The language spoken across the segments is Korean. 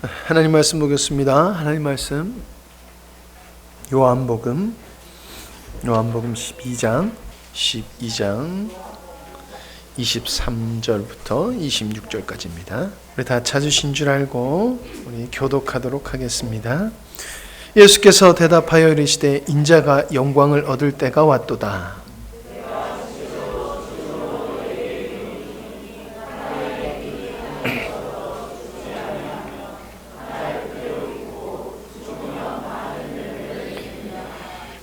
하나님 말씀 보겠습니다. 하나님 말씀 요한복음 12장 23절부터 26절까지입니다. 우리 다 찾으신 줄 알고 우리 교독하도록 하겠습니다. 예수께서 대답하여 이르시되 인자가 영광을 얻을 때가 왔도다.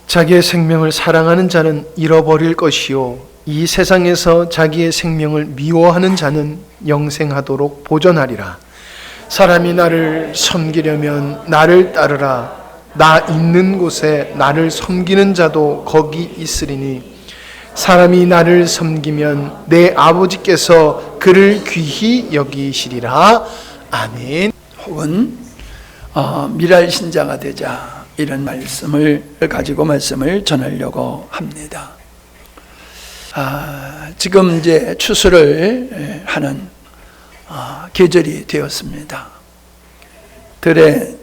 자기의 생명을 사랑하는 자는 잃어버릴 것이요 이 세상에서 자기의 생명을 미워하는 자는 영생하도록 보존하리라. 사람이 나를 섬기려면 나를 따르라. 나 있는 곳에 나를 섬기는 자도 거기 있으리니 사람이 나를 섬기면 내 아버지께서 그를 귀히 여기시리라. 아멘. 혹은 미랄 신자가 되자, 이런 말씀을 가지고 말씀을 전하려고 합니다. 지금 이제 추수를 하는 계절이 되었습니다. 들에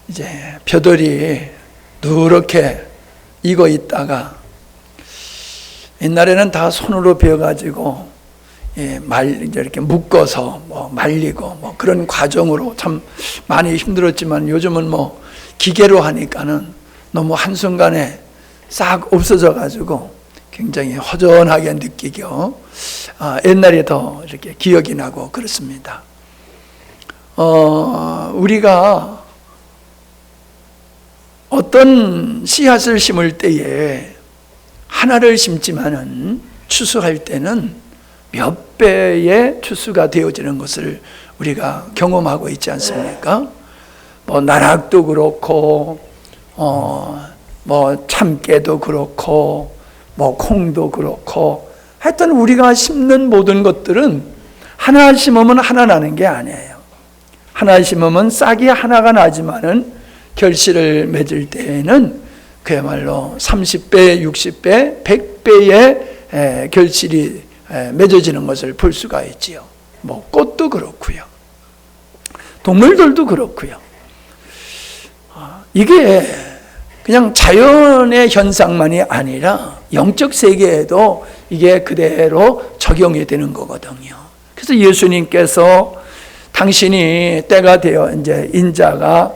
이제 벼들이 누렇게 익어 있다가 옛날에는 다 손으로 베어가지고 이제 이렇게 묶어서 말리고 그런 과정으로 참 많이 힘들었지만 요즘은 기계로 하니까는 너무 한순간에 싹 없어져 가지고 굉장히 허전하게 느끼고 옛날에 더 이렇게 기억이 나고 그렇습니다. 우리가 어떤 씨앗을 심을 때에 하나를 심지만은 추수할 때는 몇 배의 추수가 되어지는 것을 우리가 경험하고 있지 않습니까? 나락도 그렇고, 참깨도 그렇고, 콩도 그렇고, 하여튼 우리가 심는 모든 것들은 하나 심으면 하나 나는 게 아니에요. 하나 심으면 싹이 하나가 나지만은 결실을 맺을 때에는 그야말로 30배, 60배, 100배의 결실이 맺어지는 것을 볼 수가 있지요. 꽃도 그렇고요. 동물들도 그렇고요. 이게 그냥 자연의 현상만이 아니라 영적 세계에도 이게 그대로 적용이 되는 거거든요. 그래서 예수님께서 당신이 때가 되어 이제 인자가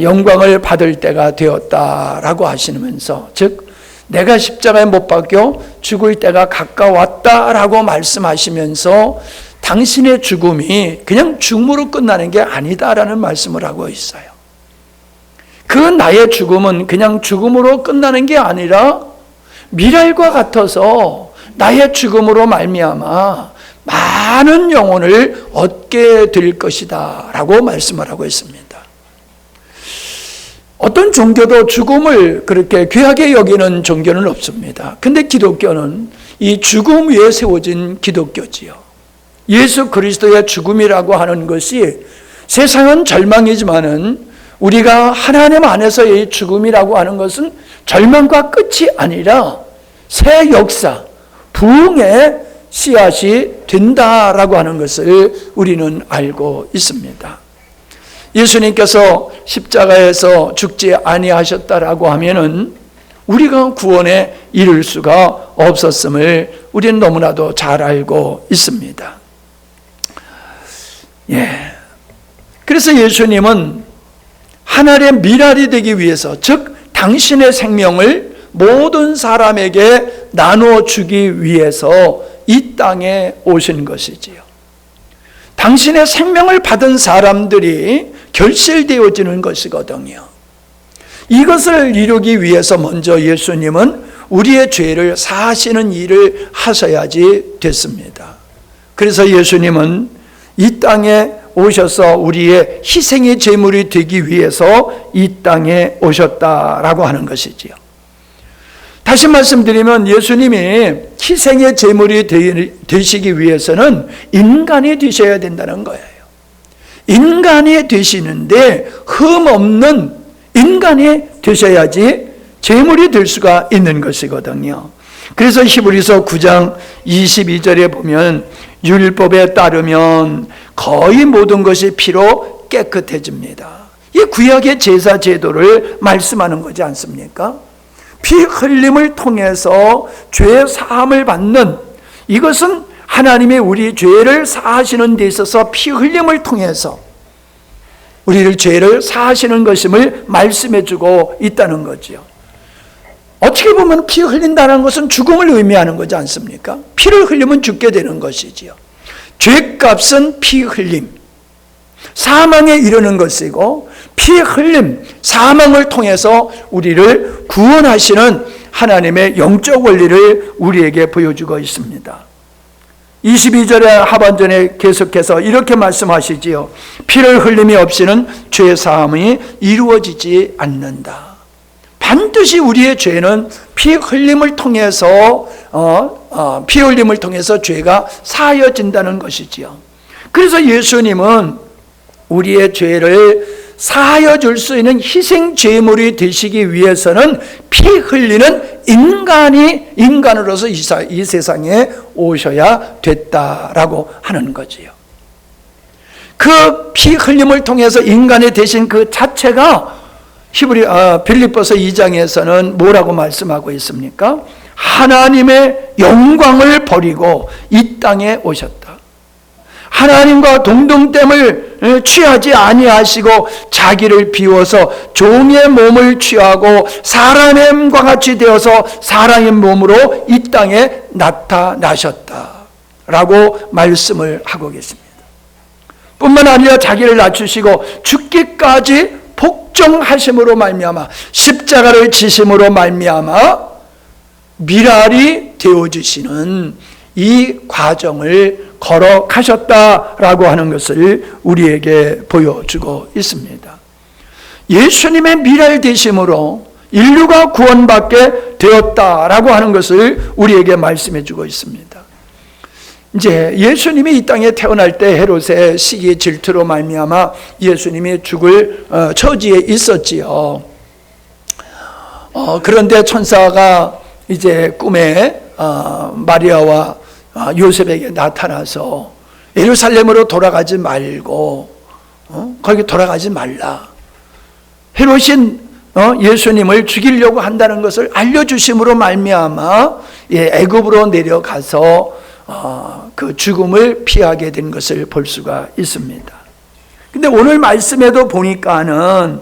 영광을 받을 때가 되었다라고 하시면서, 즉 내가 십자가에 못 박혀 죽을 때가 가까웠다라고 말씀하시면서 당신의 죽음이 그냥 죽음으로 끝나는 게 아니다라는 말씀을 하고 있어요. 그 나의 죽음은 그냥 죽음으로 끝나는 게 아니라 미랄과 같아서 나의 죽음으로 말미암아 많은 영혼을 얻게 될 것이다 라고 말씀을 하고 있습니다. 어떤 종교도 죽음을 그렇게 귀하게 여기는 종교는 없습니다. 근데 기독교는 이 죽음 위에 세워진 기독교지요. 예수 그리스도의 죽음이라고 하는 것이 세상은 절망이지만은 우리가 하나님 안에서의 죽음이라고 하는 것은 절망과 끝이 아니라 새 역사, 부흥의 씨앗이 된다라고 하는 것을 우리는 알고 있습니다. 예수님께서 십자가에서 죽지 아니하셨다라고 하면은 우리가 구원에 이를 수가 없었음을 우리는 너무나도 잘 알고 있습니다. 그래서 예수님은 하늘의 미랄이 되기 위해서, 즉 당신의 생명을 모든 사람에게 나눠주기 위해서 이 땅에 오신 것이지요. 당신의 생명을 받은 사람들이 결실되어지는 것이거든요. 이것을 이루기 위해서 먼저 예수님은 우리의 죄를 사하시는 일을 하셔야지 됐습니다. 그래서 예수님은 이 땅에 오셔서 우리의 희생의 제물이 되기 위해서 이 땅에 오셨다라고 하는 것이지요. 다시 말씀드리면 예수님이 희생의 제물이 되시기 위해서는 인간이 되셔야 된다는 거예요. 인간이 되시는데 흠 없는 인간이 되셔야지 제물이 될 수가 있는 것이거든요. 그래서 히브리서 9장 22절에 보면 율법에 따르면 거의 모든 것이 피로 깨끗해집니다. 이 구약의 제사 제도를 말씀하는 거지 않습니까? 피 흘림을 통해서 죄 사함을 받는, 이것은 하나님이 우리 죄를 사하시는 데 있어서 피 흘림을 통해서 우리를 죄를 사하시는 것임을 말씀해 주고 있다는 거지요. 어떻게 보면 피 흘린다는 것은 죽음을 의미하는 거지 않습니까? 피를 흘리면 죽게 되는 것이지요. 죄값은 피 흘림, 사망에 이르는 것이고, 피 흘림, 사망을 통해서 우리를 구원하시는 하나님의 영적 원리를 우리에게 보여주고 있습니다. 22절의 하반전에 계속해서 이렇게 말씀하시지요. 피를 흘림이 없이는 죄 사함이 이루어지지 않는다. 반드시 우리의 죄는 피 흘림을 통해서 피 흘림을 통해서 죄가 사하여진다는 것이지요. 그래서 예수님은 우리의 죄를 사하여 줄 수 있는 희생 제물이 되시기 위해서는 피 흘리는 인간으로서 이 세상에 오셔야 됐다라고 하는 거지요. 그 피 흘림을 통해서 인간이 되신 그 자체가 빌립보서 2장에서는 뭐라고 말씀하고 있습니까? 하나님의 영광을 버리고 이 땅에 오셨다. 하나님과 동등됨을 취하지 아니하시고 자기를 비워서 종의 몸을 취하고 사람의 몸과 같이 되어서 사람의 몸으로 이 땅에 나타나셨다라고 말씀을 하고 계십니다. 뿐만 아니라 자기를 낮추시고 죽기까지 복종하심으로 말미암아, 십자가를 지심으로 말미암아 미랄이 되어주시는 이 과정을 걸어가셨다라고 하는 것을 우리에게 보여주고 있습니다. 예수님의 미랄 되심으로 인류가 구원받게 되었다라고 하는 것을 우리에게 말씀해 주고 있습니다. 이제 예수님이 이 땅에 태어날 때 헤롯의 시기 질투로 말미암아 예수님이 죽을 처지에 있었지요. 그런데 천사가 이제 꿈에 마리아와 요셉에게 나타나서 예루살렘으로 돌아가지 말고 거기 돌아가지 말라. 헤롯이 예수님을 죽이려고 한다는 것을 알려주심으로 말미암아 애굽으로 내려가서 그 죽음을 피하게 된 것을 볼 수가 있습니다. 근데 오늘 말씀에도 보니까는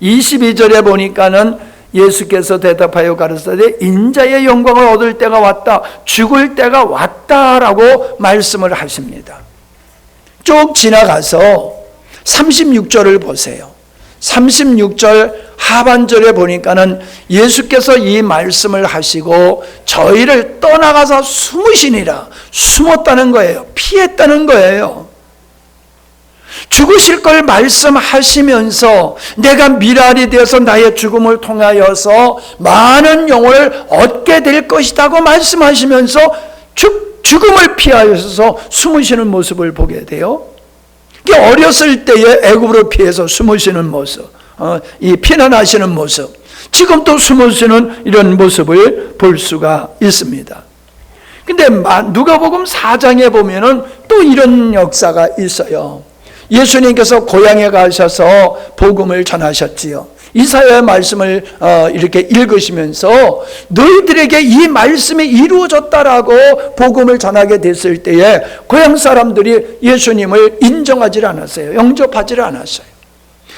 22절에 보니까는 예수께서 대답하여 가르치되 인자의 영광을 얻을 때가 왔다, 죽을 때가 왔다라고 말씀을 하십니다. 쭉 지나가서 36절을 보세요. 36절 하반절에 보니까는 예수께서 이 말씀을 하시고 저희를 떠나가서 숨으시니라, 숨었다는 거예요. 피했다는 거예요. 죽으실 걸 말씀하시면서 내가 미랄이 되어서 나의 죽음을 통하여서 많은 영혼을 얻게 될 것이라고 말씀하시면서 죽음을 피하여서 숨으시는 모습을 보게 돼요. 어렸을 때에 애굽으로 피해서 숨으시는 모습, 이 피난하시는 모습, 지금 또 숨으시는 이런 모습을 볼 수가 있습니다. 근데 누가복음 4장에 보면은 또 이런 역사가 있어요. 예수님께서 고향에 가셔서 복음을 전하셨지요. 이사야의 말씀을 이렇게 읽으시면서 너희들에게 이 말씀이 이루어졌다라고 복음을 전하게 됐을 때에 고향 사람들이 예수님을 인정하지 않았어요. 영접하지 않았어요.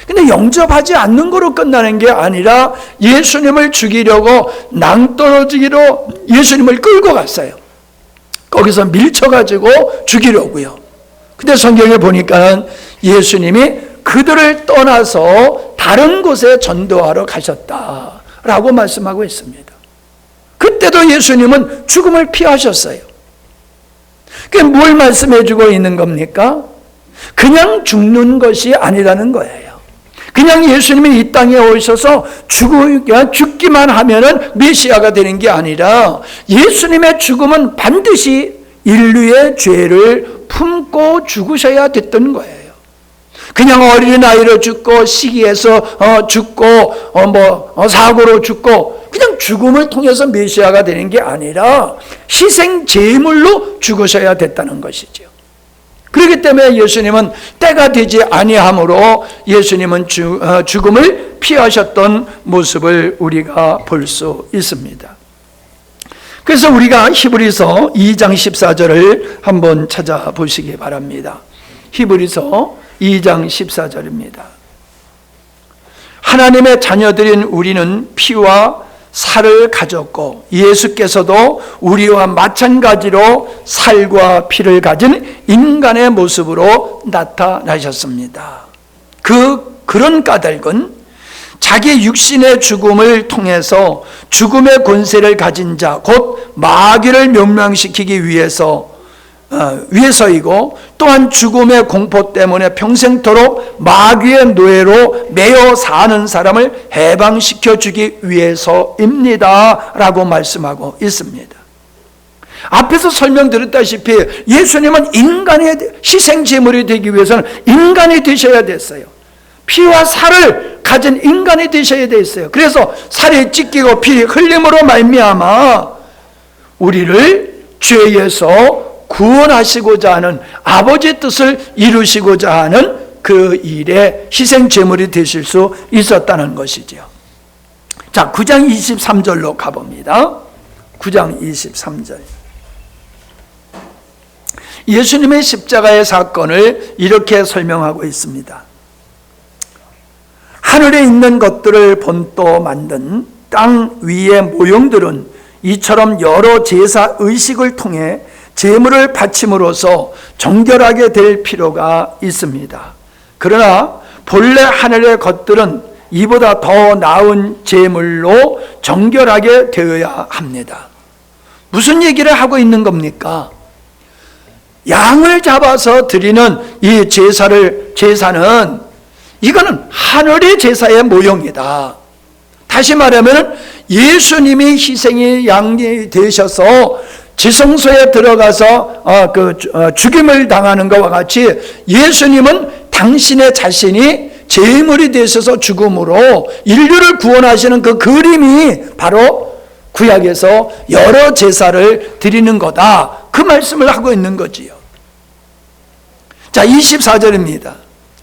근데 영접하지 않는 거로 끝나는 게 아니라 예수님을 죽이려고 낭떠러지기로 예수님을 끌고 갔어요. 거기서 밀쳐가지고 죽이려고요. 근데 성경에 보니까 예수님이 그들을 떠나서 다른 곳에 전도하러 가셨다라고 말씀하고 있습니다. 그때도 예수님은 죽음을 피하셨어요. 그게 뭘 말씀해 주고 있는 겁니까? 그냥 죽는 것이 아니라는 거예요. 그냥 예수님이 이 땅에 오셔서 죽기만 하면은 메시아가 되는 게 아니라 예수님의 죽음은 반드시 인류의 죄를 품고 죽으셔야 됐던 거예요. 그냥 어린아이로 죽고 시기에서 죽고 사고로 죽고 그냥 죽음을 통해서 메시아가 되는 게 아니라 희생 제물로 죽으셔야 됐다는 것이죠. 그렇기 때문에 예수님은 때가 되지 아니함으로 예수님은 죽음을 피하셨던 모습을 우리가 볼 수 있습니다. 그래서 우리가 히브리서 2장 14절을 한번 찾아보시기 바랍니다. 히브리서 2장 14절입니다. 하나님의 자녀들인 우리는 피와 살을 가졌고 예수께서도 우리와 마찬가지로 살과 피를 가진 인간의 모습으로 나타나셨습니다. 그런 까닭은 자기 육신의 죽음을 통해서 죽음의 권세를 가진 자, 곧 마귀를 멸망시키기 위해서이고 또한 죽음의 공포 때문에 평생토록 마귀의 노예로 매여 사는 사람을 해방시켜 주기 위해서입니다 라고 말씀하고 있습니다. 앞에서 설명드렸다시피 예수님은 인간의 희생제물이 되기 위해서는 인간이 되셔야 됐어요. 피와 살을 가진 인간이 되셔야 됐어요. 그래서 살이 찢기고 피 흘림으로 말미암아 우리를 죄에서 구원하시고자 하는 아버지의 뜻을 이루시고자 하는 그 일에 희생제물이 되실 수 있었다는 것이죠. 자, 9장 23절로 가봅니다. 9장 23절. 예수님의 십자가의 사건을 이렇게 설명하고 있습니다. 하늘에 있는 것들을 본떠 만든 땅 위의 모형들은 이처럼 여러 제사 의식을 통해 제물을 바침으로써 정결하게 될 필요가 있습니다. 그러나 본래 하늘의 것들은 이보다 더 나은 제물로 정결하게 되어야 합니다. 무슨 얘기를 하고 있는 겁니까? 양을 잡아서 드리는 이 제사는 이거는 하늘의 제사의 모형이다. 다시 말하면 예수님이 희생의 양이 되셔서 지성소에 들어가서 죽임을 당하는 것과 같이 예수님은 당신의 자신이 제물이 되셔서 죽음으로 인류를 구원하시는 그 그림이 바로 구약에서 여러 제사를 드리는 거다. 그 말씀을 하고 있는 거지요. 자, 24절입니다.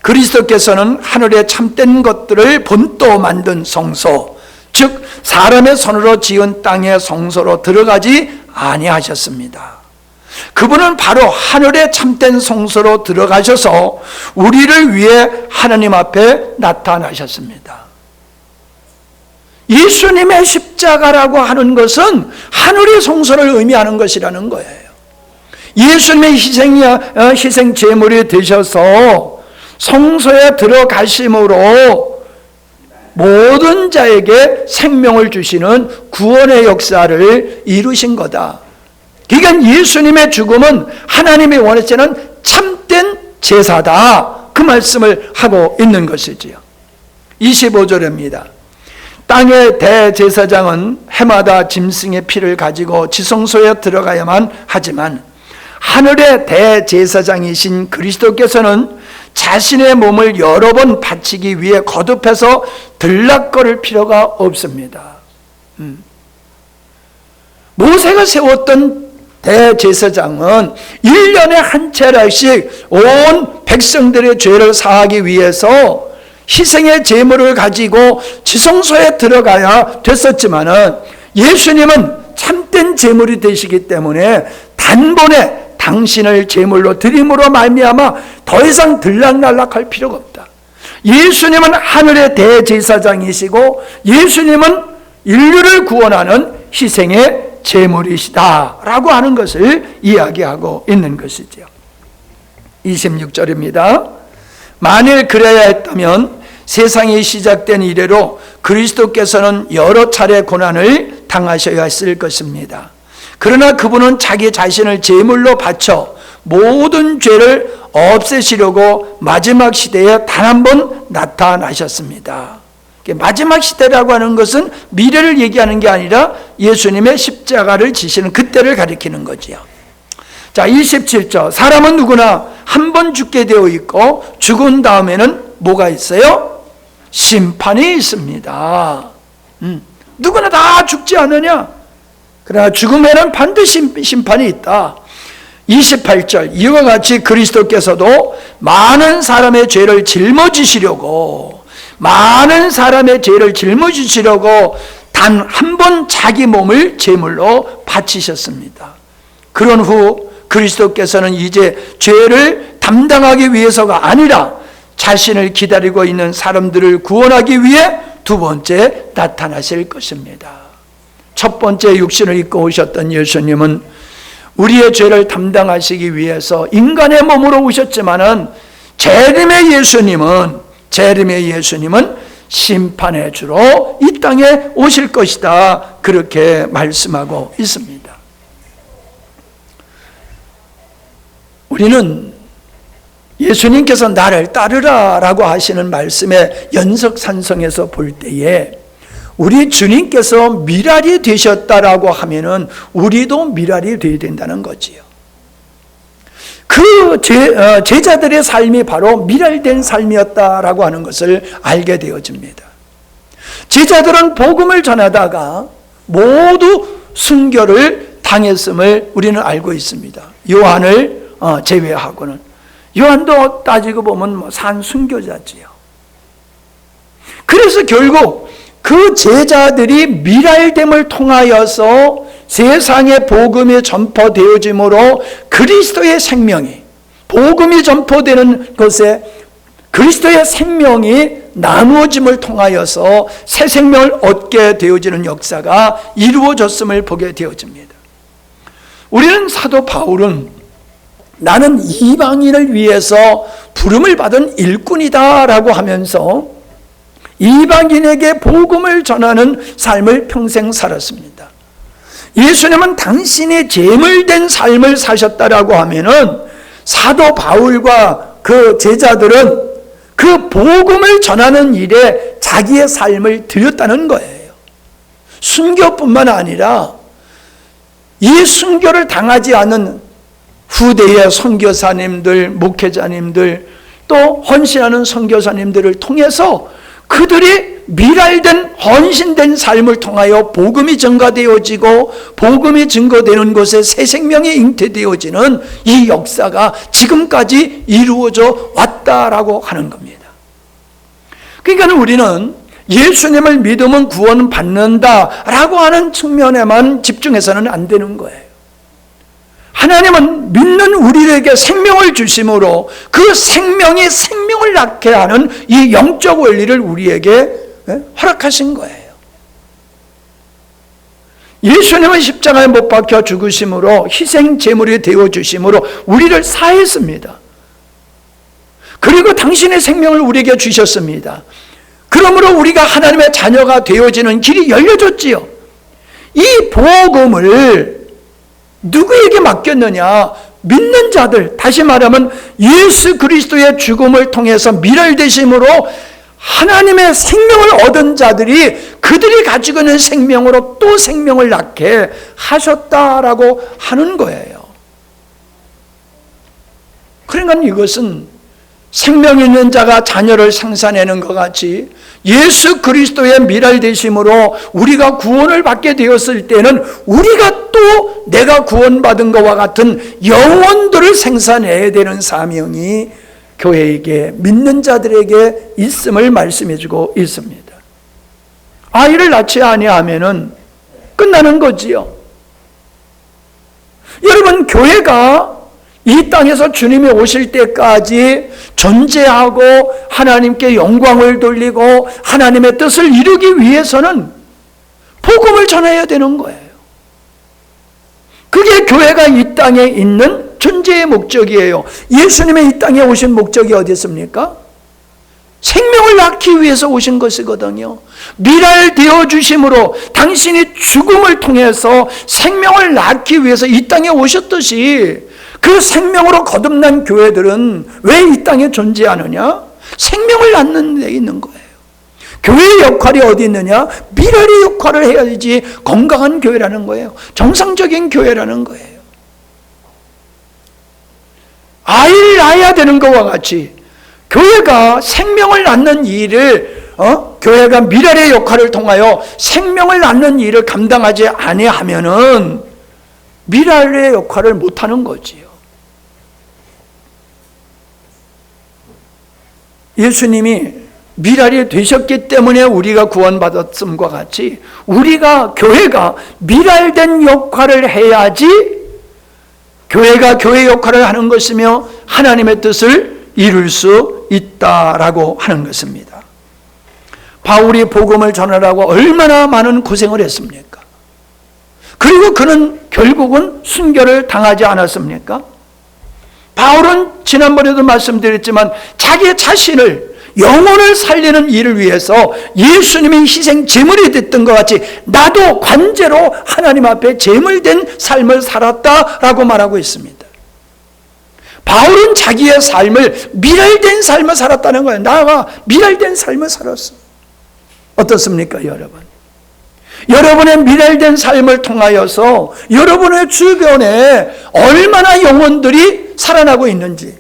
그리스도께서는 하늘에 참된 것들을 본떠 만든 성소, 즉 사람의 손으로 지은 땅의 성소로 들어가지 아니하셨습니다. 그분은 바로 하늘에 참된 성소로 들어가셔서 우리를 위해 하나님 앞에 나타나셨습니다. 예수님의 십자가라고 하는 것은 하늘의 성소를 의미하는 것이라는 거예요. 예수님의 희생 제물이 되셔서 성소에 들어가심으로 모든 자에게 생명을 주시는 구원의 역사를 이루신 거다. 그러니까 예수님의 죽음은 하나님이 원하시는 참된 제사다. 그 말씀을 하고 있는 것이지요. 25절입니다. 땅의 대제사장은 해마다 짐승의 피를 가지고 지성소에 들어가야만 하지만 하늘의 대제사장이신 그리스도께서는 자신의 몸을 여러 번 바치기 위해 거듭해서 들락거릴 필요가 없습니다. 모세가 세웠던 대제사장은 1년에 한 차례씩 온 백성들의 죄를 사하기 위해서 희생의 제물을 가지고 지성소에 들어가야 됐었지만은 예수님은 참된 제물이 되시기 때문에 단번에 당신을 제물로 드림으로 말미암아 더 이상 들락날락할 필요가 없다. 예수님은 하늘의 대제사장이시고 예수님은 인류를 구원하는 희생의 제물이시다라고 하는 것을 이야기하고 있는 것이죠. 26절입니다. 만일 그래야 했다면 세상이 시작된 이래로 그리스도께서는 여러 차례 고난을 당하셔야 했을 것입니다. 그러나 그분은 자기 자신을 제물로 바쳐 모든 죄를 없애시려고 마지막 시대에 단 한 번 나타나셨습니다. 마지막 시대라고 하는 것은 미래를 얘기하는 게 아니라 예수님의 십자가를 지시는 그때를 가리키는 거지요. 자, 27절. 사람은 누구나 한 번 죽게 되어 있고 죽은 다음에는 뭐가 있어요? 심판이 있습니다. 누구나 다 죽지 않느냐? 그러나 죽음에는 반드시 심판이 있다. 28절 이와 같이 그리스도께서도 많은 사람의 죄를 짊어지시려고 단 한 번 자기 몸을 제물로 바치셨습니다. 그런 후 그리스도께서는 이제 죄를 담당하기 위해서가 아니라 자신을 기다리고 있는 사람들을 구원하기 위해 두 번째 나타나실 것입니다. 첫 번째 육신을 입고 오셨던 예수님은 우리의 죄를 담당하시기 위해서 인간의 몸으로 오셨지만은 재림의 예수님은 심판의 주로 이 땅에 오실 것이다. 그렇게 말씀하고 있습니다. 우리는 예수님께서 나를 따르라 라고 하시는 말씀의 연석산성에서 볼 때에 우리 주님께서 미랄이 되셨다라고 하면은 우리도 미랄이 되어야 된다는 거지요. 그 제자들의 삶이 바로 미랄된 삶이었다라고 하는 것을 알게 되어집니다. 제자들은 복음을 전하다가 모두 순교를 당했음을 우리는 알고 있습니다. 요한을 제외하고는. 요한도 따지고 보면 산순교자지요. 그래서 결국 그 제자들이 미랄됨을 통하여서 세상에 복음이 전파되어짐으로 그리스도의 생명이, 복음이 전파되는 것에 그리스도의 생명이 나누어짐을 통하여서 새 생명을 얻게 되어지는 역사가 이루어졌음을 보게 되어집니다. 우리는 사도 바울은 나는 이방인을 위해서 부름을 받은 일꾼이다라고 하면서 이방인에게 복음을 전하는 삶을 평생 살았습니다. 예수님은 당신이 제물된 삶을 사셨다라고 하면은 사도 바울과 그 제자들은 그 복음을 전하는 일에 자기의 삶을 드렸다는 거예요. 순교뿐만 아니라 이 순교를 당하지 않은 후대의 선교사님들, 목회자님들, 또 헌신하는 선교사님들을 통해서 그들이 미랄된 헌신된 삶을 통하여 복음이 증가되어지고 복음이 증거되는 곳에 새 생명이 잉태되어지는 이 역사가 지금까지 이루어져 왔다라고 하는 겁니다. 그러니까 우리는 예수님을 믿으면 구원받는다라고 하는 측면에만 집중해서는 안 되는 거예요. 하나님은 믿는 우리에게 생명을 주심으로 그 생명이 생명을 낳게 하는 이 영적 원리를 우리에게 허락하신 거예요. 예수님은 십자가에 못 박혀 죽으심으로 희생 제물이 되어 주심으로 우리를 사했습니다. 그리고 당신의 생명을 우리에게 주셨습니다. 그러므로 우리가 하나님의 자녀가 되어지는 길이 열려졌지요. 이 복음을 누구에게 맡겼느냐? 믿는 자들, 다시 말하면 예수 그리스도의 죽음을 통해서 미랄되심으로 하나님의 생명을 얻은 자들이 그들이 가지고 있는 생명으로 또 생명을 낳게 하셨다라고 하는 거예요. 그러니까 이것은 생명 있는 자가 자녀를 생산하는 것 같이 예수 그리스도의 미랄되심으로 우리가 구원을 받게 되었을 때는 우리가 또 내가 구원받은 것과 같은 영혼들을 생산해야 되는 사명이 교회에게, 믿는 자들에게 있음을 말씀해주고 있습니다. 아이를 낳지 아니하면은 끝나는 거지요. 여러분, 교회가 이 땅에서 주님이 오실 때까지 존재하고 하나님께 영광을 돌리고 하나님의 뜻을 이루기 위해서는 복음을 전해야 되는 거예요. 그게 교회가 이 땅에 있는 존재의 목적이에요. 예수님의 이 땅에 오신 목적이 어디 있습니까? 생명을 낳기 위해서 오신 것이거든요. 미랄되어 주심으로 당신이 죽음을 통해서 생명을 낳기 위해서 이 땅에 오셨듯이 그 생명으로 거듭난 교회들은 왜 이 땅에 존재하느냐? 생명을 낳는 데 있는 거예요. 교회의 역할이 어디 있느냐? 미랄의 역할을 해야지 건강한 교회라는 거예요. 정상적인 교회라는 거예요. 아이를 낳아야 되는 것과 같이 교회가 생명을 낳는 일을 교회가 미랄의 역할을 통하여 생명을 낳는 일을 감당하지 아니하면은 미랄의 역할을 못하는 거지요. 예수님이 미랄이 되셨기 때문에 우리가 구원받았음과 같이 우리가 교회가 미랄된 역할을 해야지 교회가 교회 역할을 하는 것이며 하나님의 뜻을 이룰 수 있다라고 하는 것입니다. 바울이 복음을 전하라고 얼마나 많은 고생을 했습니까? 그리고 그는 결국은 순교를 당하지 않았습니까? 바울은 지난번에도 말씀드렸지만 자기 자신을 영혼을 살리는 일을 위해서 예수님이 희생 제물이 됐던 것 같이 나도 관제로 하나님 앞에 제물된 삶을 살았다라고 말하고 있습니다. 바울은 자기의 삶을 미랄된 삶을 살았다는 거예요. 나가 미랄된 삶을 살았어. 어떻습니까, 여러분? 여러분의 미랄된 삶을 통하여서 여러분의 주변에 얼마나 영혼들이 살아나고 있는지,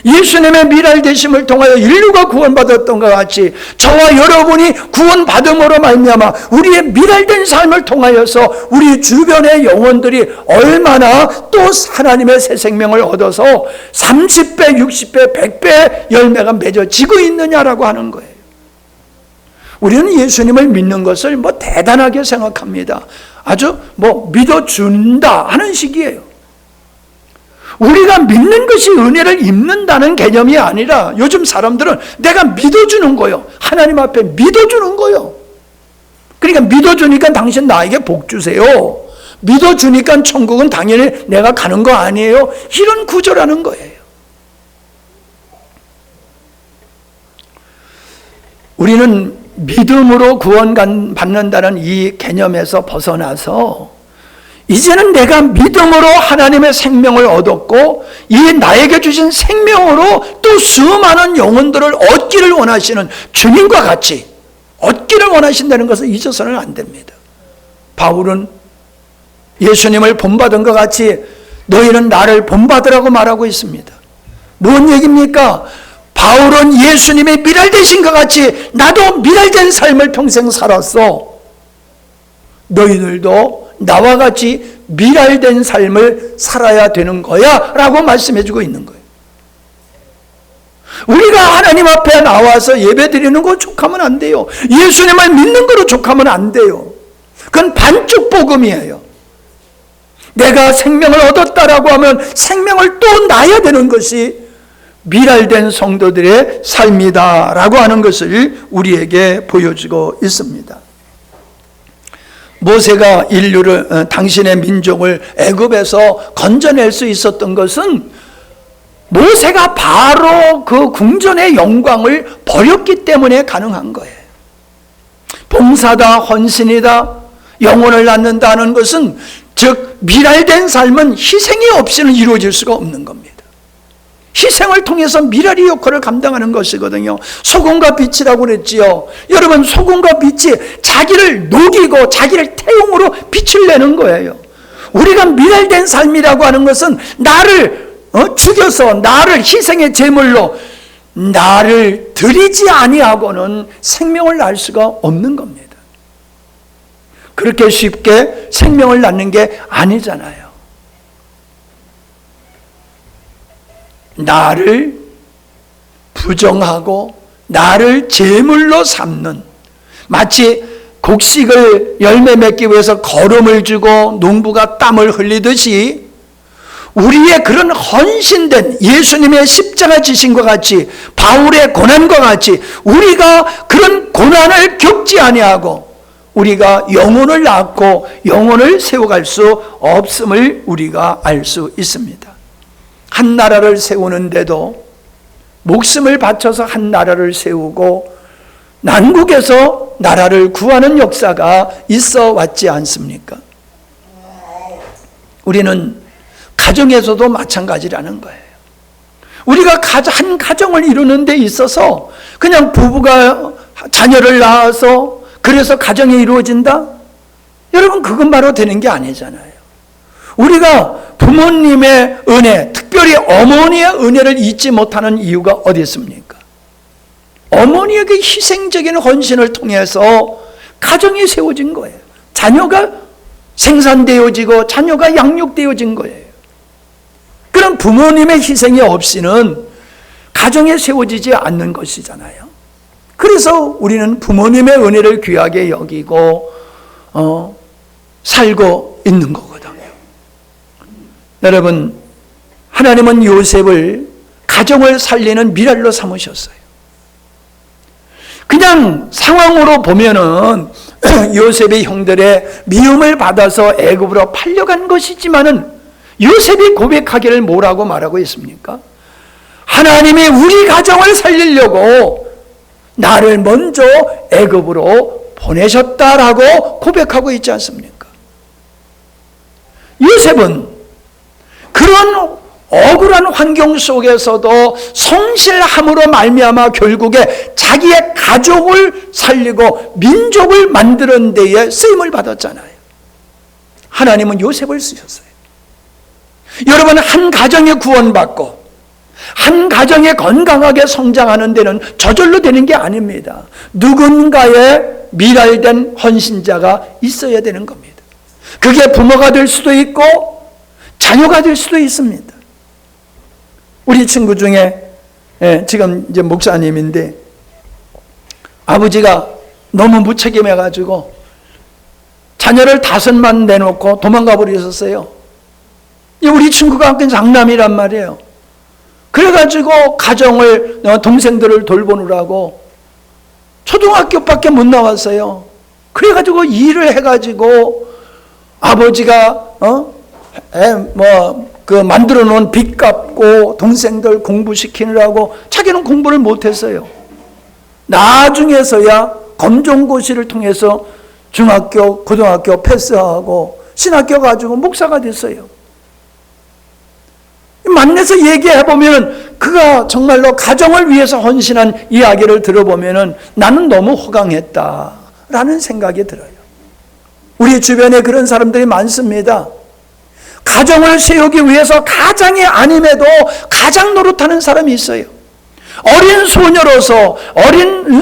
예수님의 미랄되심을 통하여 인류가 구원받았던 것 같이 저와 여러분이 구원받음으로 말미암아 우리의 미랄된 삶을 통하여서 우리 주변의 영혼들이 얼마나 또 하나님의 새 생명을 얻어서 30배, 60배, 100배 열매가 맺어지고 있느냐라고 하는 거예요. 우리는 예수님을 믿는 것을 대단하게 생각합니다. 아주 믿어준다 하는 식이에요. 우리가 믿는 것이 은혜를 입는다는 개념이 아니라 요즘 사람들은 내가 믿어주는 거요. 하나님 앞에 믿어주는 거요. 그러니까 믿어주니까 당신 나에게 복 주세요. 믿어주니까 천국은 당연히 내가 가는 거 아니에요. 이런 구조라는 거예요. 우리는 믿음으로 구원받는다는 이 개념에서 벗어나서 이제는 내가 믿음으로 하나님의 생명을 얻었고 이 나에게 주신 생명으로 또 수많은 영혼들을 얻기를 원하시는 주님과 같이 얻기를 원하신다는 것을 잊어서는 안 됩니다. 바울은 예수님을 본받은 것 같이 너희는 나를 본받으라고 말하고 있습니다. 뭔 얘기입니까? 바울은 예수님의 미랄되신 것 같이 나도 미랄된 삶을 평생 살았어. 너희들도 나와 같이 미랄된 삶을 살아야 되는 거야 라고 말씀해주고 있는 거예요. 우리가 하나님 앞에 나와서 예배 드리는 거 족하면 안 돼요. 예수님을 믿는 거로 족하면 안 돼요. 그건 반쪽 복음이에요. 내가 생명을 얻었다라고 하면 생명을 또 낳아야 되는 것이 미랄된 성도들의 삶이다라고 하는 것을 우리에게 보여주고 있습니다. 모세가 인류를 당신의 민족을 애굽에서 건져낼 수 있었던 것은 모세가 바로 그 궁전의 영광을 버렸기 때문에 가능한 거예요. 봉사다, 헌신이다, 영혼을 낳는다는 것은 즉 미랄된 삶은 희생이 없이는 이루어질 수가 없는 겁니다. 희생을 통해서 미랄의 역할을 감당하는 것이거든요. 소금과 빛이라고 그랬지요. 여러분, 소금과 빛이 자기를 녹이고 자기를 태용으로 빛을 내는 거예요. 우리가 미랄된 삶이라고 하는 것은 나를 죽여서 나를 희생의 제물로 나를 드리지 아니하고는 생명을 낳을 수가 없는 겁니다. 그렇게 쉽게 생명을 낳는 게 아니잖아요. 나를 부정하고 나를 제물로 삼는, 마치 곡식을 열매 맺기 위해서 거름을 주고 농부가 땀을 흘리듯이 우리의 그런 헌신된 예수님의 십자가 지신과 같이 바울의 고난과 같이 우리가 그런 고난을 겪지 아니하고 우리가 영혼을 낳고 영혼을 세워갈 수 없음을 우리가 알 수 있습니다. 한 나라를 세우는데도 목숨을 바쳐서 한 나라를 세우고 난국에서 나라를 구하는 역사가 있어 왔지 않습니까? 우리는 가정에서도 마찬가지라는 거예요. 우리가 한 가정을 이루는 데 있어서 그냥 부부가 자녀를 낳아서 그래서 가정이 이루어진다? 여러분, 그건 바로 되는 게 아니잖아요. 우리가 부모님의 은혜, 특별히 어머니의 은혜를 잊지 못하는 이유가 어디 있습니까? 어머니의 그 희생적인 헌신을 통해서 가정이 세워진 거예요. 자녀가 생산되어지고 자녀가 양육되어진 거예요. 그럼 부모님의 희생이 없이는 가정에 세워지지 않는 것이잖아요. 그래서 우리는 부모님의 은혜를 귀하게 여기고 살고 있는 거거든요. 여러분, 하나님은 요셉을 가정을 살리는 미랄로 삼으셨어요. 그냥 상황으로 보면은 요셉의 형들의 미움을 받아서 애굽으로 팔려간 것이지만은 요셉이 고백하기를 뭐라고 말하고 있습니까? 하나님이 우리 가정을 살리려고 나를 먼저 애굽으로 보내셨다라고 고백하고 있지 않습니까? 요셉은 그런 억울한 환경 속에서도 성실함으로 말미암아 결국에 자기의 가족을 살리고 민족을 만드는 데에 쓰임을 받았잖아요. 하나님은 요셉을 쓰셨어요. 여러분, 한 가정이 구원받고 한 가정이 건강하게 성장하는 데는 저절로 되는 게 아닙니다. 누군가의 미랄된 헌신자가 있어야 되는 겁니다. 그게 부모가 될 수도 있고 자녀가 될 수도 있습니다. 우리 친구 중에 지금 이제 목사님인데 아버지가 너무 무책임해가지고 자녀를 5만 내놓고 도망가 버리셨어요. 우리 친구가 장남이란 말이에요. 그래가지고 가정을 동생들을 돌보느라고 초등학교밖에 못 나왔어요. 그래가지고 일을 해가지고 아버지가 만들어 놓은 빚 갚고 동생들 공부시키느라고 자기는 공부를 못했어요. 나중에서야 검정고시를 통해서 중학교, 고등학교 패스하고 신학교 가지고 목사가 됐어요. 만나서 얘기해보면 그가 정말로 가정을 위해서 헌신한 이야기를 들어보면 나는 너무 호강했다라는 생각이 들어요. 우리 주변에 그런 사람들이 많습니다. 가정을 세우기 위해서 가장이 아님에도 가장 노릇하는 사람이 있어요. 어린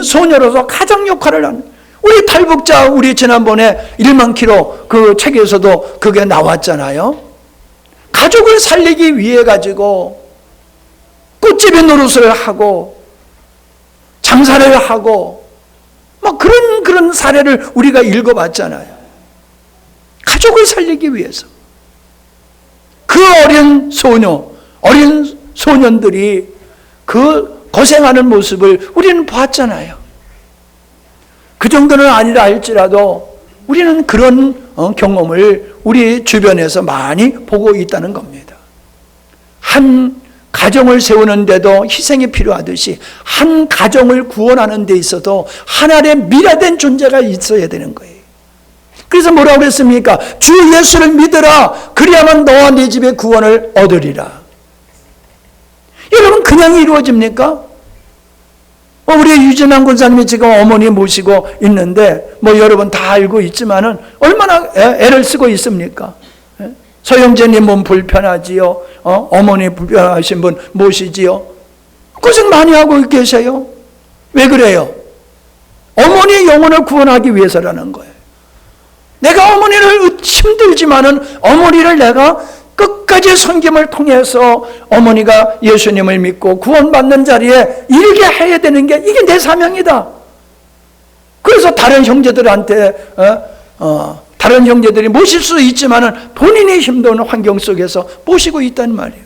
소녀로서 가장 역할을 하는. 우리 탈북자, 우리 지난번에 1만 킬로 그 책에서도 그게 나왔잖아요. 가족을 살리기 위해 가지고 꽃집에 노릇을 하고 장사를 하고 그런 사례를 우리가 읽어봤잖아요. 가족을 살리기 위해서. 그 어린 소년들이 그 고생하는 모습을 우리는 봤잖아요. 그 정도는 아니라 할지라도 우리는 그런 경험을 우리 주변에서 많이 보고 있다는 겁니다. 한 가정을 세우는데도 희생이 필요하듯이 한 가정을 구원하는 데 있어도 하나님의 미라된 존재가 있어야 되는 거예요. 그래서 뭐라고 그랬습니까? 주 예수를 믿으라. 그리야만 너와 네 집의 구원을 얻으리라. 여러분, 그냥 이루어집니까? 우리 유진환 권사님이 지금 어머니 모시고 있는데 여러분 다 알고 있지만은 얼마나 애를 쓰고 있습니까? 서영재님 몸 불편하지요. 어머니 불편하신 분 모시지요. 고생 많이 하고 계세요. 왜 그래요? 어머니의 영혼을 구원하기 위해서라는 거예요. 내가 어머니를 힘들지만은 어머니를 내가 끝까지 섬김을 통해서 어머니가 예수님을 믿고 구원받는 자리에 이르게 해야 되는 게 이게 내 사명이다. 그래서 다른 형제들한테 다른 형제들이 모실 수 있지만은 본인이 힘든 환경 속에서 모시고 있단 말이에요.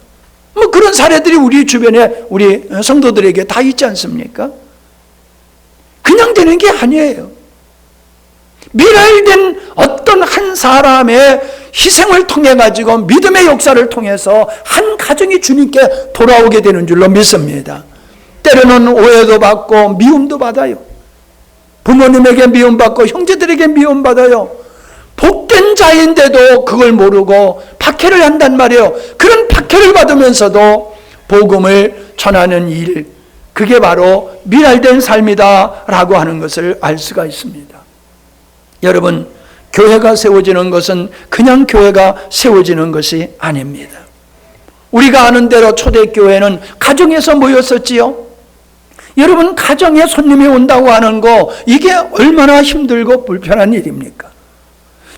그런 사례들이 우리 주변에 우리 성도들에게 다 있지 않습니까? 그냥 되는 게 아니에요. 미랄된 어떤 한 사람의 희생을 통해 가지고 믿음의 역사를 통해서 한 가정이 주님께 돌아오게 되는 줄로 믿습니다. 때로는 오해도 받고 미움도 받아요. 부모님에게 미움받고 형제들에게 미움받아요. 복된 자인데도 그걸 모르고 박해를 한단 말이에요. 그런 박해를 받으면서도 복음을 전하는 일, 그게 바로 미랄된 삶이다라고 하는 것을 알 수가 있습니다. 여러분, 교회가 세워지는 것은 그냥 교회가 세워지는 것이 아닙니다. 우리가 아는 대로 초대교회는 가정에서 모였었지요. 여러분, 가정에 손님이 온다고 하는 거 이게 얼마나 힘들고 불편한 일입니까?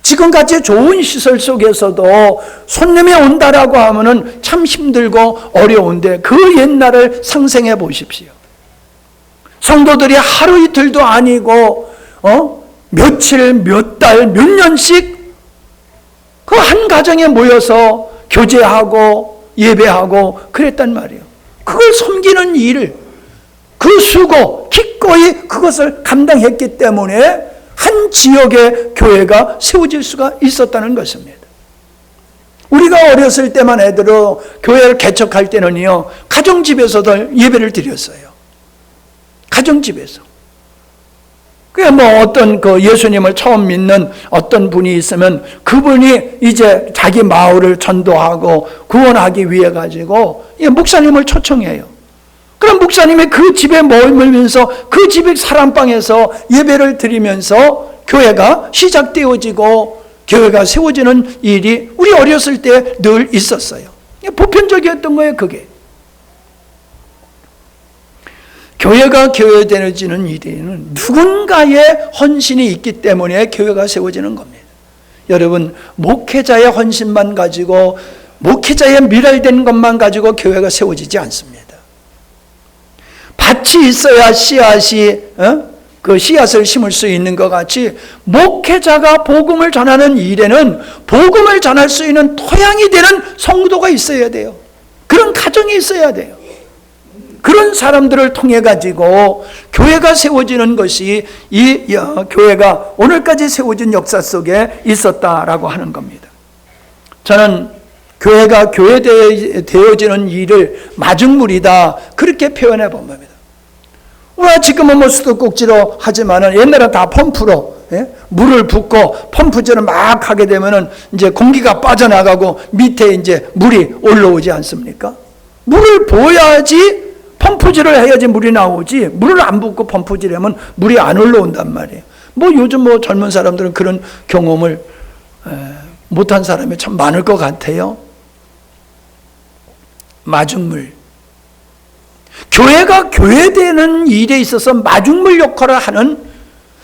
지금같이 좋은 시설 속에서도 손님이 온다라고 하면은 참 힘들고 어려운데 그 옛날을 상상해 보십시오. 성도들이 하루 이틀도 아니고 며칠, 몇 달, 몇 년씩 그 한 가정에 모여서 교제하고 예배하고 그랬단 말이에요. 그걸 섬기는 일, 그 수고, 기꺼이 그것을 감당했기 때문에 한 지역의 교회가 세워질 수가 있었다는 것입니다. 우리가 어렸을 때만 해도 교회를 개척할 때는요, 가정집에서도 예배를 드렸어요. 가정집에서. 그게 뭐 어떤 그 예수님을 처음 믿는 어떤 분이 있으면 그분이 이제 자기 마을을 전도하고 구원하기 위해 가지고 목사님을 초청해요. 그럼 목사님이 그 집에 머물면서 그 집의 사랑방에서 예배를 드리면서 교회가 시작되어지고 교회가 세워지는 일이 우리 어렸을 때 늘 있었어요. 보편적이었던 거예요, 그게. 교회가 교회되어지는 일에는 누군가의 헌신이 있기 때문에 교회가 세워지는 겁니다. 여러분, 목회자의 헌신만 가지고, 목회자의 미랄된 것만 가지고 교회가 세워지지 않습니다. 밭이 있어야 씨앗이, 그 씨앗을 심을 수 있는 것 같이 목회자가 복음을 전하는 일에는 복음을 전할 수 있는 토양이 되는 성도가 있어야 돼요. 그런 가정이 있어야 돼요. 그런 사람들을 통해 가지고 교회가 세워지는 것이 이 교회가 오늘까지 세워진 역사 속에 있었다라고 하는 겁니다. 저는 교회가 교회되어지는 일을 마중물이다, 그렇게 표현해 본 겁니다. 우리가 지금은 뭐 수도꼭지로 하지만은 옛날에 다 펌프로 물을 붓고 펌프질을 막 하게 되면은 이제 공기가 빠져나가고 밑에 이제 물이 올라오지 않습니까? 물을 부어야지, 펌프질을 해야지 물이 나오지, 물을 안 붓고 펌프질하면 물이 안 올라온단 말이에요. 뭐 요즘 뭐 젊은 사람들은 그런 경험을 못한 사람이 참 많을 것 같아요. 마중물. 교회가 교회되는 일에 있어서 마중물 역할을 하는,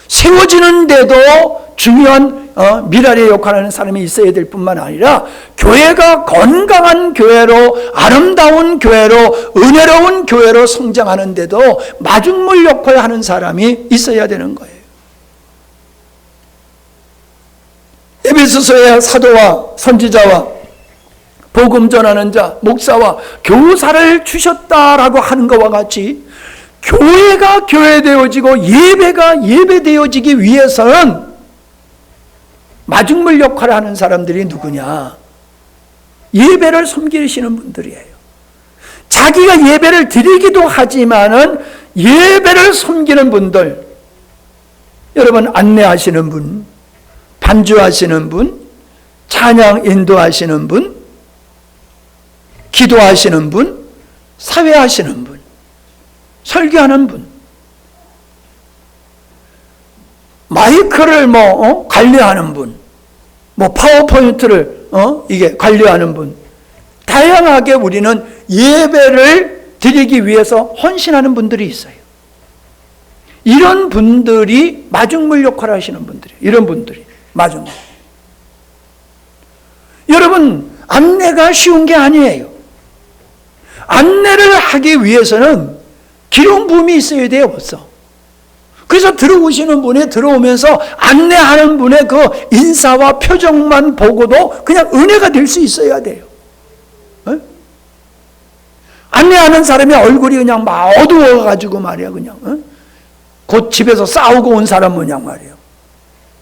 세워지는데도 중요한 미랄의 역할을 하는 사람이 있어야 될 뿐만 아니라 교회가 건강한 교회로, 아름다운 교회로, 은혜로운 교회로 성장하는데도 마중물 역할을 하는 사람이 있어야 되는 거예요. 에베소서의 사도와 선지자와 복음 전하는 자, 목사와 교사를 주셨다라고 하는 것과 같이 교회가 교회되어지고 예배가 예배되어지기 위해서는 마중물 역할을 하는 사람들이 누구냐? 예배를 섬기시는 분들이에요. 자기가 예배를 드리기도 하지만은 예배를 섬기는 분들, 여러분, 안내하시는 분, 반주하시는 분, 찬양 인도하시는 분, 기도하시는 분, 사회하시는 분, 설교하는 분, 마이크를 관리하는 분, 파워포인트를 이게 관리하는 분, 다양하게 우리는 예배를 드리기 위해서 헌신하는 분들이 있어요. 이런 분들이 마중물 역할을 하시는 분들이에요. 이런 분들이 마중물. 여러분, 안내가 쉬운 게 아니에요. 안내를 하기 위해서는 기름 부음이 있어야 돼요, 벌써. 그래서 들어오시는 분이 들어오면서 안내하는 분의 그 인사와 표정만 보고도 그냥 은혜가 될 수 있어야 돼요. 안내하는 사람의 얼굴이 그냥 막 어두워가지고 말이야, 그냥. 곧 집에서 싸우고 온 사람 모양 말이에요.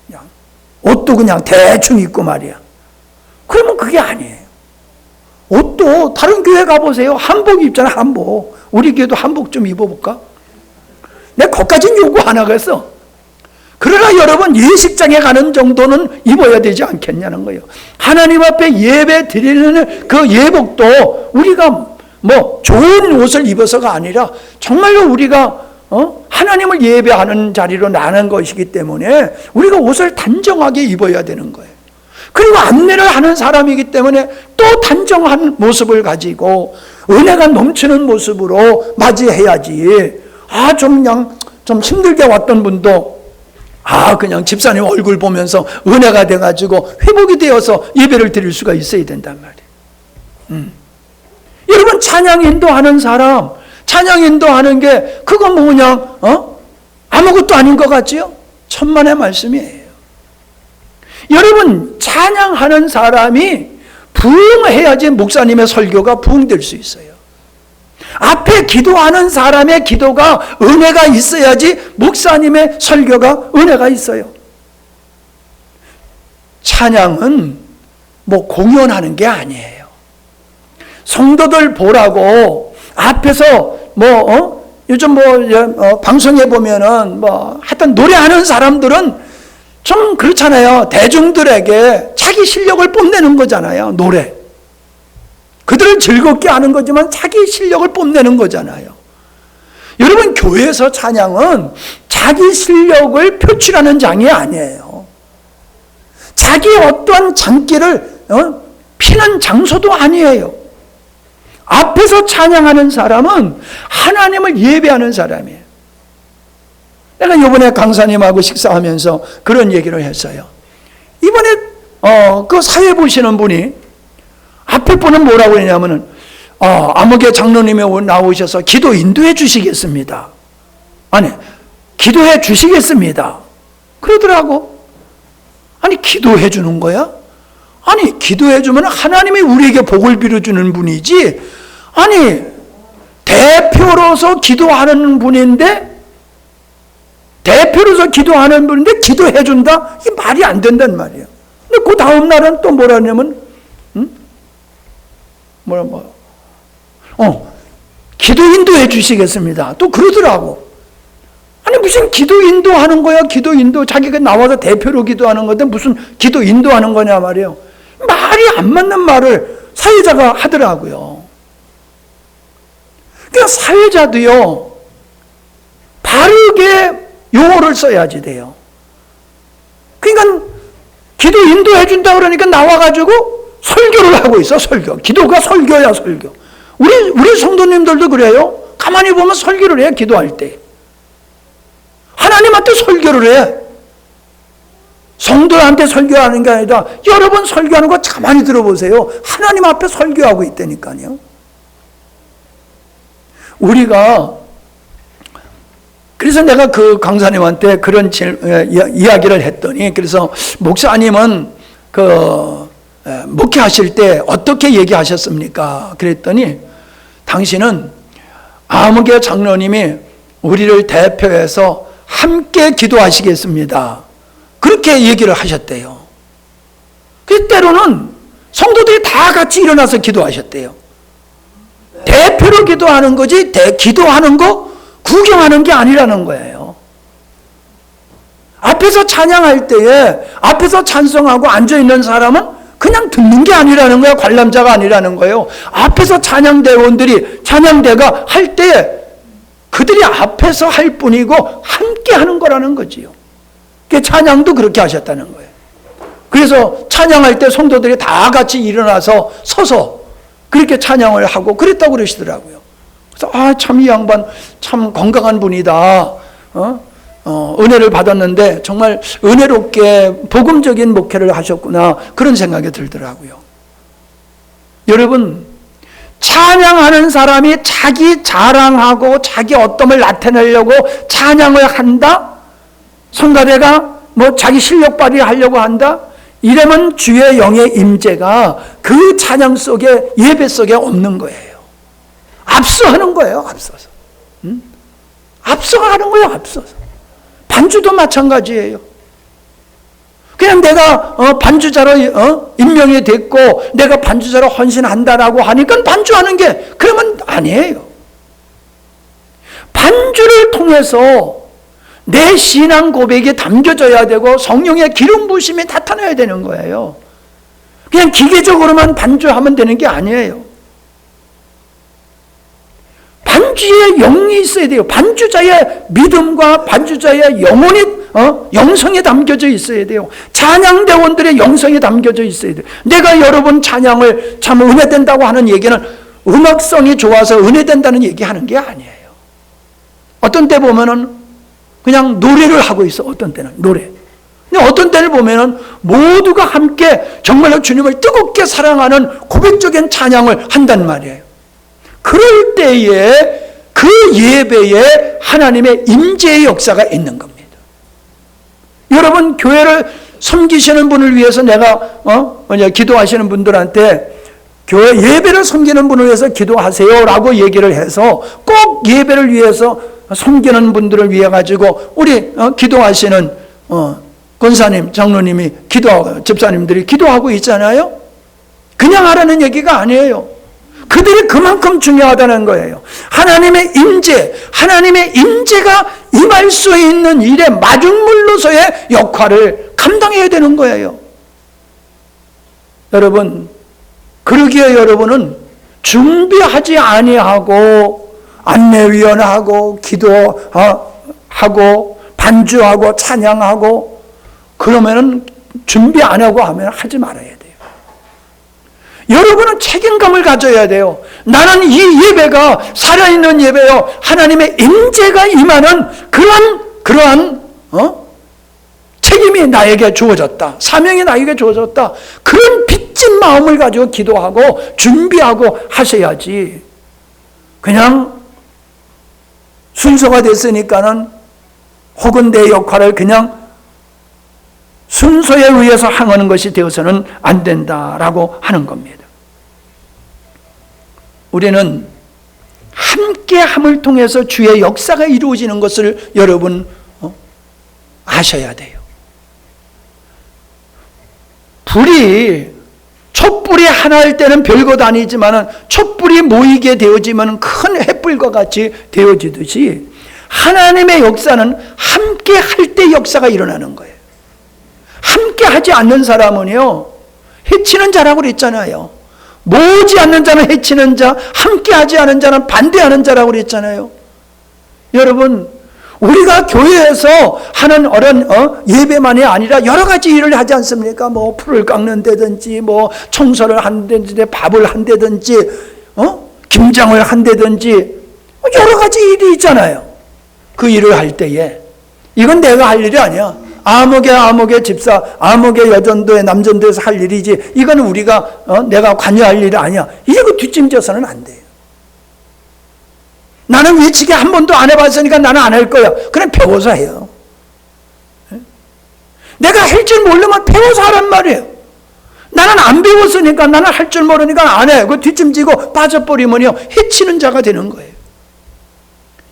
그냥 옷도 그냥 대충 입고 말이야. 그러면 그게 아니에요. 옷도 다른 교회 가보세요. 한복 입잖아, 한복. 우리 교회도 한복 좀 입어볼까? 내가 거기까지는 요구 안 하겠어. 그러나 여러분, 예식장에 가는 정도는 입어야 되지 않겠냐는 거예요. 하나님 앞에 예배 드리는 그 예복도 우리가 뭐 좋은 옷을 입어서가 아니라 정말로 우리가 하나님을 예배하는 자리로 나는 것이기 때문에 우리가 옷을 단정하게 입어야 되는 거예요. 그리고 안내를 하는 사람이기 때문에 또 단정한 모습을 가지고 은혜가 넘치는 모습으로 맞이해야지. 좀 힘들게 왔던 분도 그냥 집사님 얼굴 보면서 은혜가 돼가지고 회복이 되어서 예배를 드릴 수가 있어야 된단 말이에요. 여러분, 찬양 인도하는 사람, 찬양 인도하는 게 그건 뭐 그냥 아무것도 아닌 것 같지요? 천만의 말씀이에요. 여러분, 찬양하는 사람이 부흥해야지 목사님의 설교가 부흥될 수 있어요. 앞에 기도하는 사람의 기도가 은혜가 있어야지 목사님의 설교가 은혜가 있어요. 찬양은 뭐 공연하는 게 아니에요. 성도들 보라고 앞에서 요즘 방송에 보면은 하여튼 노래하는 사람들은 좀 그렇잖아요. 대중들에게 자기 실력을 뽐내는 거잖아요. 노래. 그들을 즐겁게 하는 거지만 자기 실력을 뽐내는 거잖아요. 여러분, 교회에서 찬양은 자기 실력을 표출하는 장이 아니에요. 자기 어떠한 장기를 피는 장소도 아니에요. 앞에서 찬양하는 사람은 하나님을 예배하는 사람이에요. 내가 이번에 강사님하고 식사하면서 그런 얘기를 했어요. 이번에 그 사회 보시는 분이 앞에 분은 뭐라고 했냐면은 아무개 장로님이 나오셔서 기도 인도해 주시겠습니다. 아니, 기도해 주시겠습니다. 그러더라고. 아니, 기도해 주는 거야? 아니, 기도해 주면 하나님이 우리에게 복을 빌어주는 분이지. 아니, 대표로서 기도하는 분인데 기도해 준다? 이게 말이 안 된단 말이에요. 근데 그 다음 날은 또 뭐라 하냐면 기도 인도해 주시겠습니다. 또 그러더라고. 아니, 무슨 기도 인도하는 거야? 기도 인도. 자기가 나와서 대표로 기도하는 건데 무슨 기도 인도하는 거냐 말이에요. 말이 안 맞는 말을 사회자가 하더라고요. 그러니까 사회자도요, 바르게 용어를 써야지 돼요. 그러니까 기도 인도해 준다 그러니까 나와가지고 설교를 하고 있어, 설교. 기도가 설교야, 설교. 우리 성도님들도 그래요. 가만히 보면 설교를 해, 기도할 때. 하나님한테 설교를 해. 성도한테 설교하는 게 아니라 여러분 설교하는 거 가만히 들어보세요. 하나님 앞에 설교하고 있다니까요. 그래서 내가 그 강사님한테 그런 이야기를 했더니, 그래서 목사님은 목회하실 때 어떻게 얘기하셨습니까? 그랬더니 당신은 아무개 장로님이 우리를 대표해서 함께 기도하시겠습니다. 그렇게 얘기를 하셨대요. 그 때로는 성도들이 다 같이 일어나서 기도하셨대요. 대표로 기도하는 거지 기도하는 거 구경하는 게 아니라는 거예요. 앞에서 찬양할 때에 앞에서 찬송하고 앉아있는 사람은 그냥 듣는 게 아니라는 거예요. 관람자가 아니라는 거예요. 앞에서 찬양대원들이 찬양대가 할 때 그들이 앞에서 할 뿐이고 함께 하는 거라는 거지요. 찬양도 그렇게 하셨다는 거예요. 그래서 찬양할 때 성도들이 다 같이 일어나서 서서 그렇게 찬양을 하고 그랬다고 그러시더라고요. 그래서 참 이 양반 참 건강한 분이다. 은혜를 받았는데 정말 은혜롭게 복음적인 목회를 하셨구나, 그런 생각이 들더라고요. 여러분, 찬양하는 사람이 자기 자랑하고 자기 어떠함을 나타내려고 찬양을 한다? 성가대가 자기 실력 발휘하려고 한다? 이러면 주의 영의 임재가 그 찬양 속에, 예배 속에 없는 거예요. 앞서하는 거예요, 앞서서. 앞서가는 거예요, 앞서서. 반주도 마찬가지예요. 그냥 내가 반주자로 임명이 됐고 내가 반주자로 헌신한다라고 하니까 반주하는 게, 그러면 아니에요. 반주를 통해서 내 신앙 고백이 담겨져야 되고 성령의 기름 부으심이 나타나야 되는 거예요. 그냥 기계적으로만 반주하면 되는 게 아니에요. 반주에 영이 있어야 돼요. 반주자의 믿음과 반주자의 영성이 담겨져 있어야 돼요. 찬양대원들의 영성이 담겨져 있어야 돼요. 내가 여러분 찬양을 참 은혜된다고 하는 얘기는 음악성이 좋아서 은혜된다는 얘기하는 게 아니에요. 어떤 때 보면은 그냥 노래를 하고 있어. 어떤 때는 노래. 근데 어떤 때를 보면은 모두가 함께 정말로 주님을 뜨겁게 사랑하는 고백적인 찬양을 한단 말이에요. 그럴 때에 그 예배에 하나님의 임재의 역사가 있는 겁니다. 여러분, 교회를 섬기시는 분을 위해서 내가 기도하시는 분들한테 교회 예배를 섬기는 분을 위해서 기도하세요라고 얘기를 해서 꼭 예배를 위해서 섬기는 분들을 위해 가지고 우리 기도하시는 권사님, 장로님이 기도하고 집사님들이 기도하고 있잖아요. 그냥 하라는 얘기가 아니에요. 그들이 그만큼 중요하다는 거예요. 하나님의 임재가 임할 수 있는 일의 마중물로서의 역할을 감당해야 되는 거예요. 여러분, 그러기에 여러분은 준비하지 아니하고 안내위원하고 기도하고 반주하고 찬양하고 그러면은 준비 안 하고 하면 하지 말아야 돼요. 여러분은 책임감을 가져야 돼요. 나는 이 예배가 살아있는 예배요. 하나님의 임재가 임하는 그러한 책임이 나에게 주어졌다. 사명이 나에게 주어졌다. 그런 빚진 마음을 가지고 기도하고 준비하고 하셔야지. 그냥 순서가 됐으니까는 혹은 내 역할을 그냥 순서에 의해서 행하는 것이 되어서는 안 된다라고 하는 겁니다. 우리는 함께함을 통해서 주의 역사가 이루어지는 것을 여러분 아셔야 돼요. 촛불이 하나일 때는 별것 아니지만 촛불이 모이게 되어지면 큰 횃불과 같이 되어지듯이 하나님의 역사는 함께 할 때 역사가 일어나는 거예요. 함께 하지 않는 사람은요, 해치는 자라고 그랬잖아요. 모으지 않는 자는 해치는 자, 함께 하지 않은 자는 반대하는 자라고 그랬잖아요. 여러분, 우리가 교회에서 하는 예배만이 아니라 여러 가지 일을 하지 않습니까? 뭐 풀을 깎는다든지, 뭐 청소를 한다든지, 밥을 한다든지, 김장을 한다든지, 여러 가지 일이 있잖아요. 그 일을 할 때에 이건 내가 할 일이 아니야. 아무개 집사, 아무개 여전도의 남전도에서 할 일이지. 이거는 내가 관여할 일이 아니야. 이거 뒷짐져서는 안 돼요. 나는 외치기 한 번도 안 해봤으니까 나는 안 할 거야. 그냥 배워서 해요. 내가 할 줄 모르면 배워서 하란 말이에요. 나는 안 배웠으니까, 나는 할 줄 모르니까 안 해. 그 뒷짐지고 빠져버리면요, 해치는 자가 되는 거예요.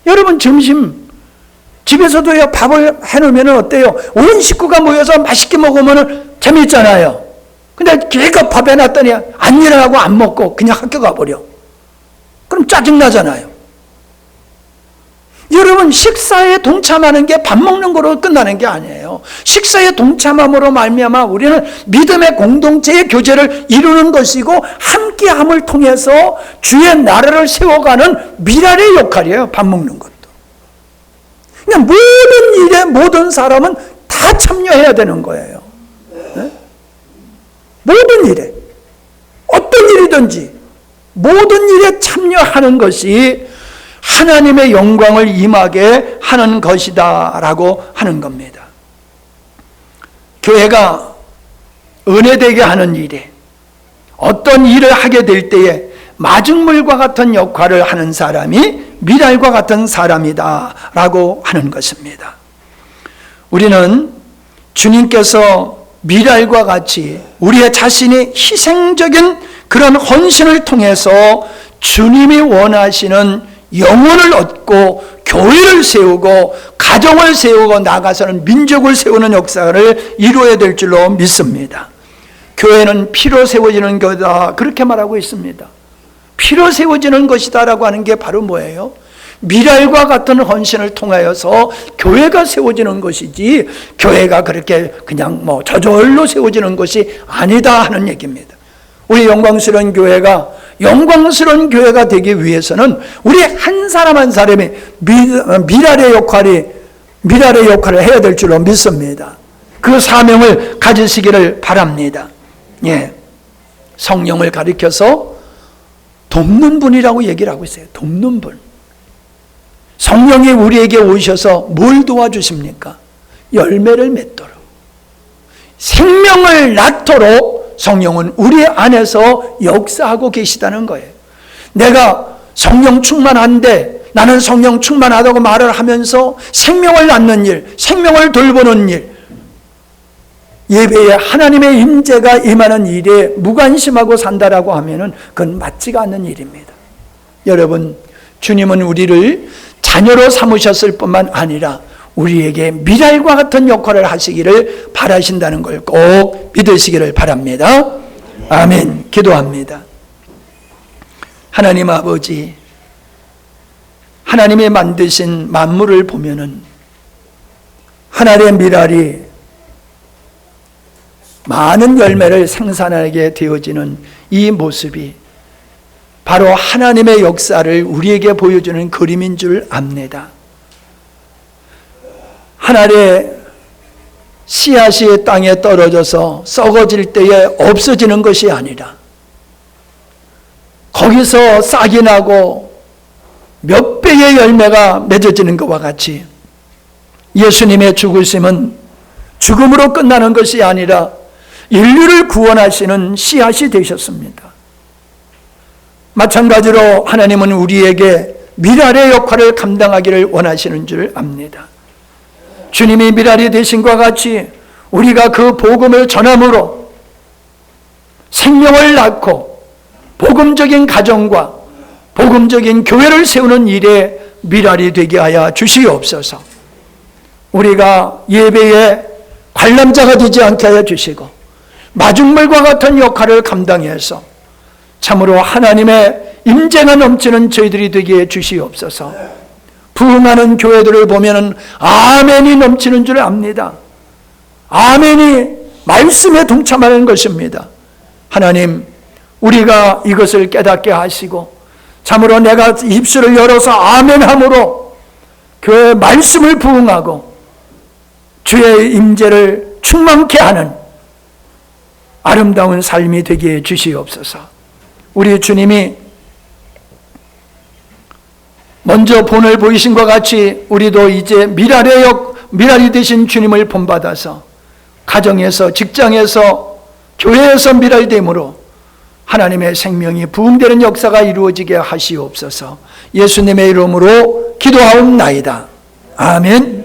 여러분, 점심 집에서도요, 밥을 해놓으면 어때요? 온 식구가 모여서 맛있게 먹으면 재밌잖아요. 근데 걔가 밥 해놨더니 안 일어나고 안 먹고 그냥 학교 가버려. 그럼 짜증나잖아요. 여러분, 식사에 동참하는 게 밥 먹는 거로 끝나는 게 아니에요. 식사에 동참함으로 말미암아 우리는 믿음의 공동체의 교제를 이루는 것이고, 함께함을 통해서 주의 나라를 세워가는 미랄의 역할이에요. 밥 먹는 것도. 그냥 모든 일에 모든 사람은 다 참여해야 되는 거예요. 네? 모든 일에, 어떤 일이든지 모든 일에 참여하는 것이 하나님의 영광을 임하게 하는 것이다 라고 하는 겁니다. 교회가 은혜되게 하는 일에, 어떤 일을 하게 될 때에 마중물과 같은 역할을 하는 사람이 미랄과 같은 사람이다 라고 하는 것입니다. 우리는 주님께서 미랄과 같이 우리의 자신이 희생적인 그런 헌신을 통해서 주님이 원하시는 영혼을 얻고 교회를 세우고 가정을 세우고 나아가서는 민족을 세우는 역사를 이루어야 될 줄로 믿습니다. 교회는 피로 세워지는 것이다, 그렇게 말하고 있습니다. 피로 세워지는 것이다 라고 하는 게 바로 뭐예요? 미랄과 같은 헌신을 통하여서 교회가 세워지는 것이지, 교회가 그렇게 그냥 저절로 세워지는 것이 아니다 하는 얘기입니다. 우리 영광스러운 교회가 되기 위해서는 우리 한 사람 한 사람이 미랄의 역할을 해야 될 줄로 믿습니다. 그 사명을 가지시기를 바랍니다. 예, 성령을 가리켜서 돕는 분이라고 얘기를 하고 있어요. 돕는 분. 성령이 우리에게 오셔서 뭘 도와주십니까? 열매를 맺도록, 생명을 낳도록 성령은 우리 안에서 역사하고 계시다는 거예요. 내가 성령 충만한데 나는 성령 충만하다고 말을 하면서 생명을 낳는 일, 생명을 돌보는 일, 예배에 하나님의 임재가 임하는 일에 무관심하고 산다라고 하면은 그건 맞지가 않는 일입니다. 여러분, 주님은 우리를 자녀로 삼으셨을 뿐만 아니라 우리에게 미랄과 같은 역할을 하시기를 바라신다는 걸 꼭 믿으시기를 바랍니다. 아멘. 기도합니다. 하나님 아버지, 하나님이 만드신 만물을 보면은 하나님의 미랄이 많은 열매를 생산하게 되어지는 이 모습이 바로 하나님의 역사를 우리에게 보여주는 그림인 줄 압니다. 하나님의 씨앗이 땅에 떨어져서 썩어질 때에 없어지는 것이 아니라 거기서 싹이 나고 몇 배의 열매가 맺어지는 것과 같이 예수님의 죽으심은 죽음으로 끝나는 것이 아니라 인류를 구원하시는 씨앗이 되셨습니다. 마찬가지로 하나님은 우리에게 미랄의 역할을 감당하기를 원하시는 줄 압니다. 주님이 미랄이 되신 것과 같이 우리가 그 복음을 전함으로 생명을 낳고 복음적인 가정과 복음적인 교회를 세우는 일에 미랄이 되게 하여 주시옵소서. 우리가 예배에 관람자가 되지 않게 하여 주시고 마중물과 같은 역할을 감당해서 참으로 하나님의 임재가 넘치는 저희들이 되게 해 주시옵소서. 부흥하는 교회들을 보면 아멘이 넘치는 줄 압니다. 아멘이 말씀에 동참하는 것입니다. 하나님, 우리가 이것을 깨닫게 하시고 참으로 내가 입술을 열어서 아멘함으로 그 말씀을 부흥하고 주의 임재를 충만케 하는 아름다운 삶이 되게 해 주시옵소서. 우리 주님이 먼저 본을 보이신 것 같이 우리도 이제 미랄이 되신 주님을 본받아서 가정에서, 직장에서, 교회에서 미랄됨으로 하나님의 생명이 부흥되는 역사가 이루어지게 하시옵소서. 예수님의 이름으로 기도하옵나이다. 아멘.